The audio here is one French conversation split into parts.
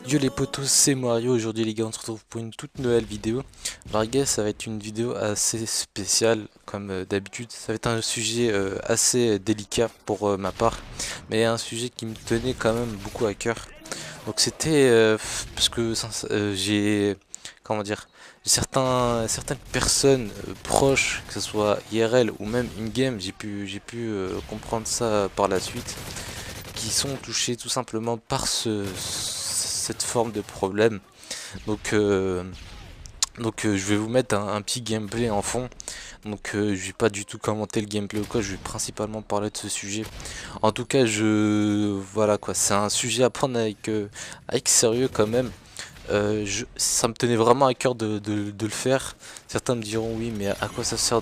Yo les potos, c'est Mario. Aujourd'hui les gars, on se retrouve pour une toute nouvelle vidéo. Alors les gars, ça va être une vidéo assez spéciale comme d'habitude. Ça va être un sujet assez délicat pour ma part, mais un sujet qui me tenait quand même beaucoup à cœur. Donc c'était parce que j'ai, comment dire, certaines personnes proches, que ce soit IRL ou même in-game, j'ai pu comprendre ça par la suite, qui sont touchés tout simplement par cette forme de problème. Donc, je vais vous mettre un petit gameplay en fond. Donc je vais pas du tout commenter le gameplay ou quoi, je vais principalement parler de ce sujet. En tout cas, voilà quoi, c'est un sujet à prendre avec sérieux quand même. Ça me tenait vraiment à cœur de le faire. Certains me diront oui, mais à quoi ça sert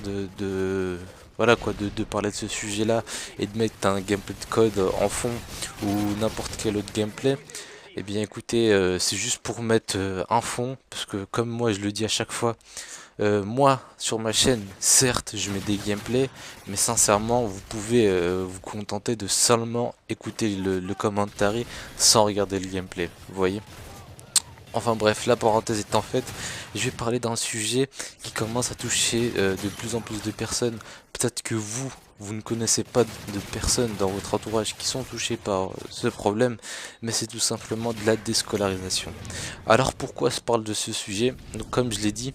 voilà quoi, de parler de ce sujet là et de mettre un gameplay de code en fond ou n'importe quel autre gameplay. Eh bien écoutez, c'est juste pour mettre un fond, parce que comme moi je le dis à chaque fois, moi sur ma chaîne, certes je mets des gameplays, mais sincèrement vous pouvez vous contenter de seulement écouter le commentaire sans regarder le gameplay, vous voyez. Enfin bref, la parenthèse étant faite, je vais parler d'un sujet qui commence à toucher de plus en plus de personnes. Peut-être que vous ne connaissez pas de personnes dans votre entourage qui sont touchées par ce problème, mais c'est tout simplement de la déscolarisation. Alors pourquoi je parle de ce sujet? Donc comme je l'ai dit,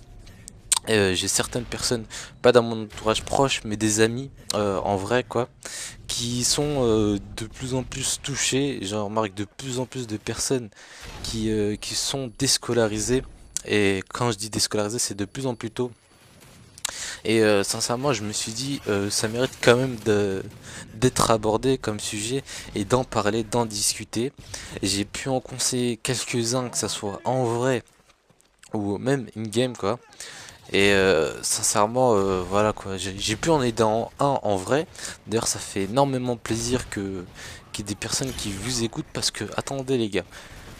j'ai certaines personnes, pas dans mon entourage proche, mais des amis en vrai quoi, qui sont de plus en plus touchés. J'en remarque de plus en plus de personnes qui sont déscolarisées. Et quand je dis déscolarisées, c'est de plus en plus tôt. Et sincèrement, je me suis dit, ça mérite quand même d'être abordé comme sujet et d'en parler, d'en discuter. J'ai pu en conseiller quelques-uns, que ça soit en vrai ou même in-game quoi. Et sincèrement, voilà quoi, j'ai pu en aider un en vrai. D'ailleurs, ça fait énormément plaisir qu'il y ait des personnes qui vous écoutent parce que, attendez les gars,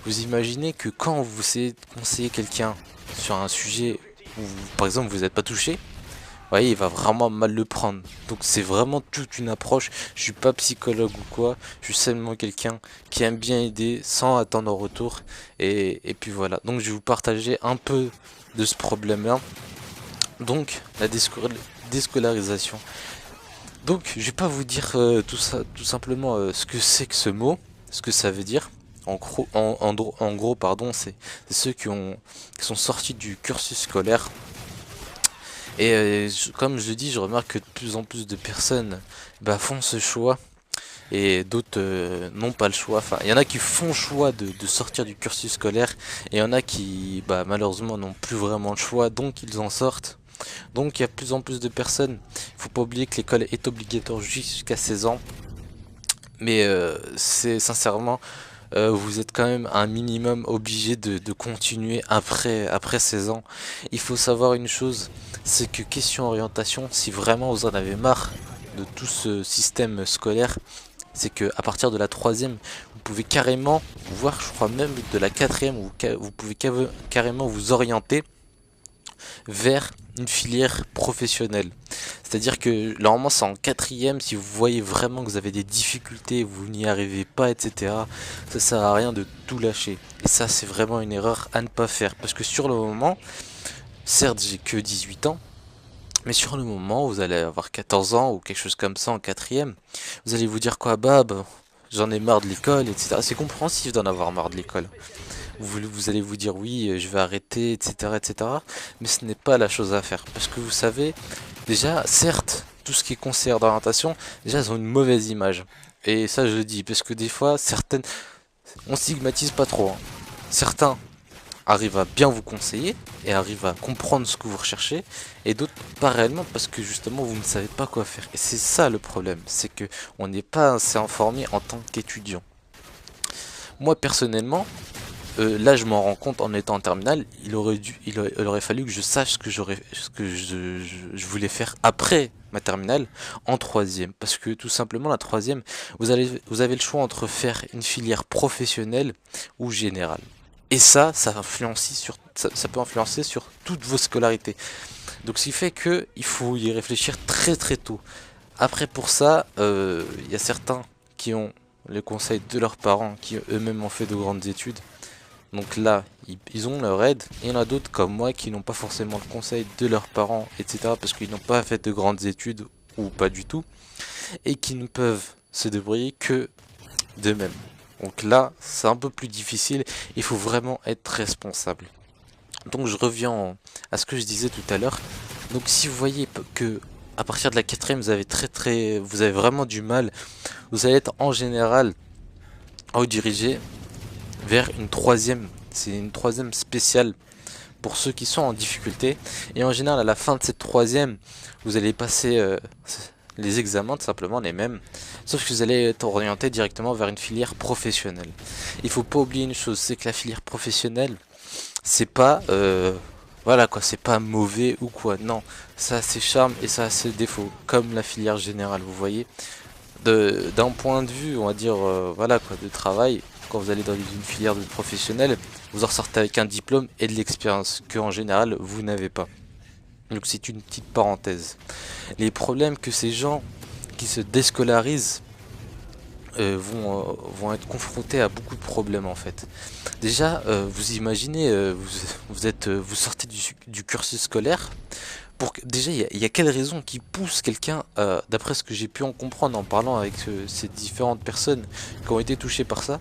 vous imaginez que quand vous essayez de conseiller quelqu'un sur un sujet où, par exemple, vous n'êtes pas touché, vous voyez, il va vraiment mal le prendre. Donc c'est vraiment toute une approche. Je suis pas psychologue ou quoi, je suis seulement quelqu'un qui aime bien aider sans attendre en retour. Et puis voilà, donc je vais vous partager un peu de ce problème-là. Donc la déscolarisation. Donc je vais pas vous dire tout simplement ce que c'est que ce mot, ce que ça veut dire. En gros, pardon, c'est ceux qui sont sortis du cursus scolaire. Et comme je le dis, je remarque que de plus en plus de personnes font ce choix et d'autres n'ont pas le choix. Enfin, il y en a qui font le choix de sortir du cursus scolaire et il y en a qui malheureusement n'ont plus vraiment le choix, donc ils en sortent. Donc il y a de plus en plus de personnes. Il faut pas oublier que l'école est obligatoire jusqu'à 16 ans. Mais c'est sincèrement, vous êtes quand même un minimum obligé de continuer après 16 ans. Il faut savoir une chose, c'est que question orientation, si vraiment vous en avez marre de tout ce système scolaire, c'est que à partir de la troisième, vous pouvez carrément, voire je crois même de la quatrième, vous pouvez carrément vous orienter vers une filière professionnelle. C'est-à-dire que normalement c'est en quatrième, si vous voyez vraiment que vous avez des difficultés, vous n'y arrivez pas, etc. Ça sert à rien de tout lâcher. Et ça c'est vraiment une erreur à ne pas faire. Parce que sur le moment, certes j'ai que 18 ans, mais sur le moment vous allez avoir 14 ans ou quelque chose comme ça en quatrième. Vous allez vous dire quoi, j'en ai marre de l'école, etc. C'est compréhensif d'en avoir marre de l'école. Vous allez vous dire oui, je vais arrêter, etc., etc. Mais ce n'est pas la chose à faire. Parce que vous savez, déjà, certes, tout ce qui est conseillère d'orientation, déjà, elles ont une mauvaise image. Et ça, je le dis, parce que des fois, certaines, on stigmatise pas trop, hein. Certains arrivent à bien vous conseiller et arrivent à comprendre ce que vous recherchez, et d'autres pas réellement parce que justement vous ne savez pas quoi faire. Et c'est ça le problème, c'est que on n'est pas assez informé en tant qu'étudiant. Moi personnellement, là, je m'en rends compte en étant en terminale. Il aurait fallu que je sache ce que je voulais faire après ma terminale en troisième, parce que tout simplement la troisième, vous avez le choix entre faire une filière professionnelle ou générale. Et ça peut influencer sur toutes vos scolarités. Donc, ce qui fait que il faut y réfléchir très très tôt. Après, pour ça, il y a certains qui ont le conseil de leurs parents, qui eux-mêmes ont fait de grandes études. Donc là, ils ont leur aide. Et il y en a d'autres comme moi qui n'ont pas forcément le conseil de leurs parents, etc. Parce qu'ils n'ont pas fait de grandes études ou pas du tout. Et qui ne peuvent se débrouiller que d'eux-mêmes. Donc là, c'est un peu plus difficile. Il faut vraiment être responsable. Donc je reviens à ce que je disais tout à l'heure. Donc si vous voyez que à partir de la quatrième, vous avez vraiment du mal, vous allez être en général redirigé vers une troisième. C'est une troisième spéciale pour ceux qui sont en difficulté. Et en général, à la fin de cette troisième, vous allez passer les examens, tout simplement les mêmes. Sauf que vous allez être orienté directement vers une filière professionnelle. Il faut pas oublier une chose, c'est que la filière professionnelle, c'est pas voilà quoi, c'est pas mauvais ou quoi. Non, ça a ses charmes et ça a ses défauts, comme la filière générale. Vous voyez, d'un point de vue, on va dire voilà quoi, de travail. Quand vous allez dans une filière de professionnel, vous en sortez avec un diplôme et de l'expérience que en général vous n'avez pas. Donc c'est une petite parenthèse. Les problèmes que ces gens qui se déscolarisent vont être confrontés à beaucoup de problèmes en fait. Déjà, vous imaginez, vous sortez du cursus scolaire. Déjà, il y a quelle raison qui pousse quelqu'un, d'après ce que j'ai pu en comprendre en parlant avec ces différentes personnes qui ont été touchées par ça,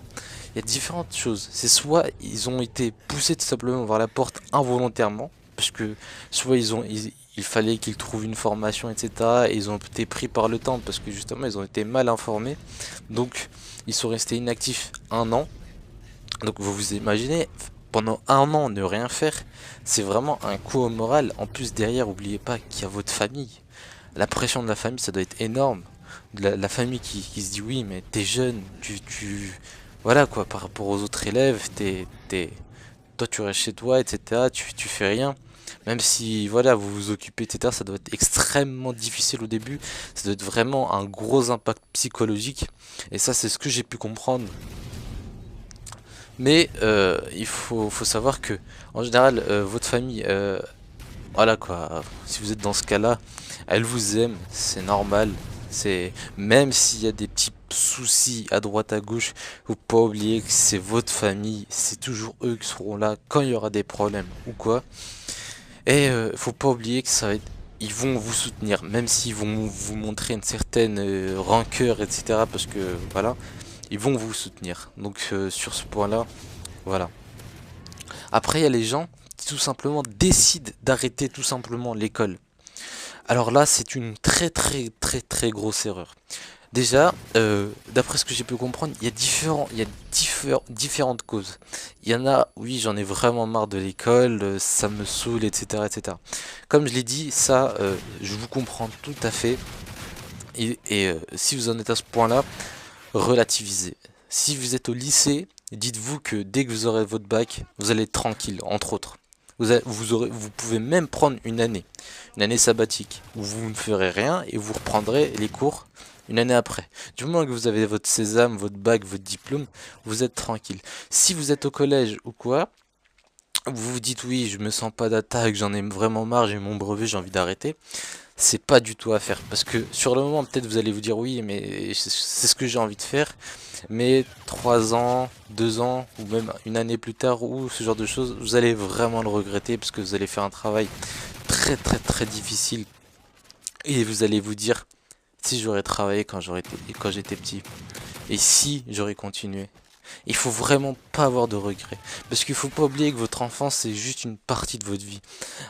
il y a différentes choses. C'est soit ils ont été poussés tout simplement vers la porte involontairement, parce que soit il fallait qu'ils trouvent une formation, etc. Et ils ont été pris par le temps parce que justement ils ont été mal informés. Donc ils sont restés inactifs un an. Donc vous vous imaginez, pendant un an ne rien faire, c'est vraiment un coup au moral. En plus derrière, n'oubliez pas qu'il y a votre famille. La pression de la famille, ça doit être énorme. La famille qui se dit oui mais t'es jeune, voilà quoi, par rapport aux autres élèves, toi tu restes chez toi, etc. Tu fais rien. Même si voilà vous vous occupez, etc. Ça doit être extrêmement difficile au début. Ça doit être vraiment un gros impact psychologique. Et ça c'est ce que j'ai pu comprendre. Mais faut savoir que en général votre famille, voilà quoi, si vous êtes dans ce cas-là, elle vous aime, c'est normal. C'est même s'il y a des petits soucis à droite à gauche, faut pas oublier que c'est votre famille, c'est toujours eux qui seront là quand il y aura des problèmes ou quoi. Et faut pas oublier que ils vont vous soutenir, même s'ils vont vous montrer une certaine rancœur, etc. Parce que voilà, ils vont vous soutenir. Donc sur ce point-là, voilà. Après, il y a les gens qui tout simplement décident d'arrêter tout simplement l'école. Alors là, c'est une très grosse erreur. Déjà, d'après ce que j'ai pu comprendre, il y a différentes causes. Il y en a, oui, j'en ai vraiment marre de l'école, ça me saoule, etc., etc. Comme je l'ai dit, ça, je vous comprends tout à fait. Et si vous en êtes à ce point-là, relativisez. Si vous êtes au lycée, dites-vous que dès que vous aurez votre bac, vous allez être tranquille, entre autres. Vous pouvez même prendre une année sabbatique, où vous ne ferez rien et vous reprendrez les cours une année après. Du moment que vous avez votre sésame, votre bac, votre diplôme, vous êtes tranquille. Si vous êtes au collège ou quoi, vous vous dites oui, je me sens pas d'attaque, j'en ai vraiment marre, j'ai mon brevet, j'ai envie d'arrêter. C'est pas du tout à faire. Parce que sur le moment, peut-être vous allez vous dire oui, mais c'est ce que j'ai envie de faire. Mais 3 ans, 2 ans, ou même une année plus tard, ou ce genre de choses, vous allez vraiment le regretter parce que vous allez faire un travail très difficile. Et vous allez vous dire, si j'aurais travaillé quand j'étais petit, et si j'aurais continué. Il faut vraiment pas avoir de regrets. Parce qu'il faut pas oublier que votre enfance c'est juste une partie de votre vie.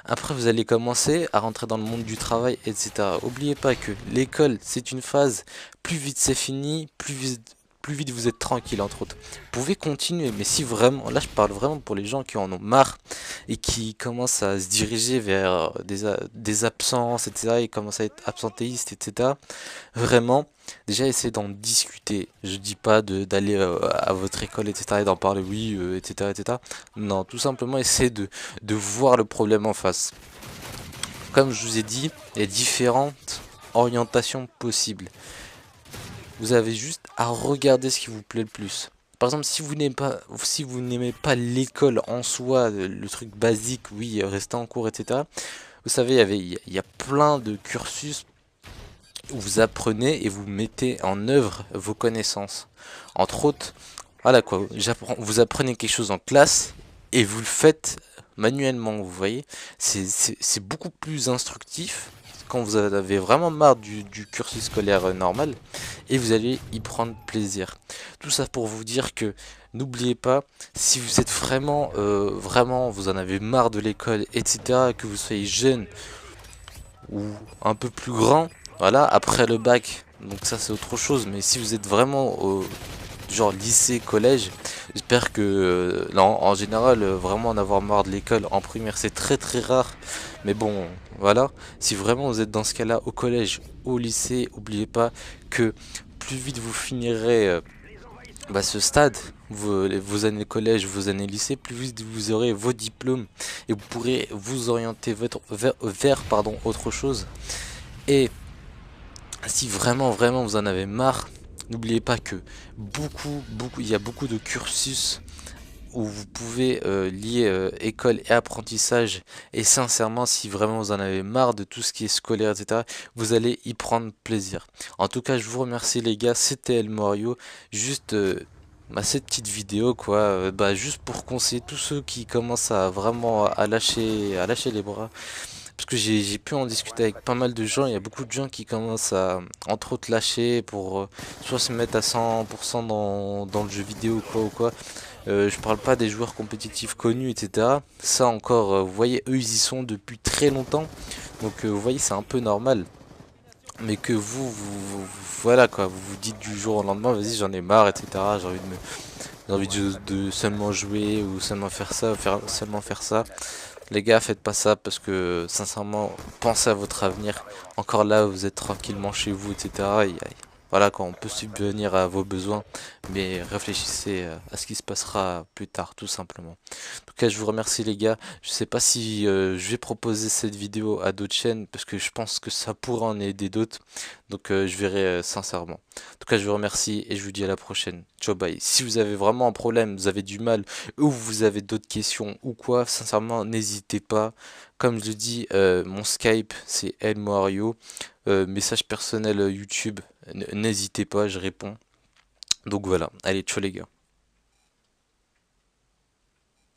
Après vous allez commencer à rentrer dans le monde du travail, etc. Oubliez pas que l'école c'est une phase, plus vite c'est fini, plus vite vous êtes tranquille entre autres. Vous pouvez continuer, mais si vraiment, là je parle vraiment pour les gens qui en ont marre et qui commencent à se diriger vers des absences, etc. Ils commencent à être absentéistes, etc. Vraiment, déjà essayez d'en discuter. Je dis pas d'aller à votre école, etc. et d'en parler, oui, etc., etc. Non, tout simplement essayez de voir le problème en face. Comme je vous ai dit, il y a différentes orientations possibles. Vous avez juste à regarder ce qui vous plaît le plus. Par exemple, si vous n'aimez pas l'école en soi, le truc basique, oui, rester en cours, etc. Vous savez, il y a plein de cursus où vous apprenez et vous mettez en œuvre vos connaissances. Entre autres, voilà quoi, vous apprenez quelque chose en classe et vous le faites manuellement, vous voyez. C'est beaucoup plus instructif quand vous avez vraiment marre du cursus scolaire normal et vous allez y prendre plaisir. Tout ça pour vous dire que n'oubliez pas, si vous êtes vraiment, vous en avez marre de l'école, etc., que vous soyez jeune ou un peu plus grand, voilà, après le bac, donc ça c'est autre chose, mais si vous êtes vraiment au genre lycée, collège, j'espère que, non, en général, vraiment en avoir marre de l'école en primaire, c'est très très rare, mais bon, voilà, si vraiment vous êtes dans ce cas-là au collège, au lycée, n'oubliez pas que plus vite vous finirez ce stade, vos années collège, vos années lycée, plus vite vous aurez vos diplômes et vous pourrez vous orienter vers autre chose. Et si vraiment vous en avez marre, n'oubliez pas que il y a beaucoup de cursus où vous pouvez lier école et apprentissage. Et sincèrement, si vraiment vous en avez marre de tout ce qui est scolaire, etc., vous allez y prendre plaisir. En tout cas, je vous remercie les gars, c'était El Mario. Juste cette petite vidéo, quoi, juste pour conseiller tous ceux qui commencent à vraiment à lâcher les bras. Parce que j'ai pu en discuter avec pas mal de gens, il y a beaucoup de gens qui commencent à, entre autres, lâcher pour soit se mettre à 100% dans le jeu vidéo ou quoi. Je parle pas des joueurs compétitifs connus, etc. Ça encore, vous voyez, eux ils y sont depuis très longtemps. Donc vous voyez, c'est un peu normal. Mais que voilà quoi, vous vous dites du jour au lendemain, vas-y j'en ai marre, etc. J'ai envie de seulement jouer ou seulement faire ça, seulement faire ça. Les gars, faites pas ça parce que sincèrement, pensez à votre avenir. Encore là, vous êtes tranquillement chez vous, etc. Voilà, quand on peut subvenir à vos besoins, mais réfléchissez à ce qui se passera plus tard, tout simplement. En tout cas, je vous remercie les gars. Je sais pas si je vais proposer cette vidéo à d'autres chaînes parce que je pense que ça pourrait en aider d'autres. Donc je verrai sincèrement. En tout cas, je vous remercie et je vous dis à la prochaine. Ciao, bye. Si vous avez vraiment un problème, vous avez du mal ou vous avez d'autres questions ou quoi, sincèrement, n'hésitez pas. Comme je le dis, mon Skype, c'est El Mario. Message personnel YouTube, n'hésitez pas, je réponds. Donc voilà, allez, ciao les gars.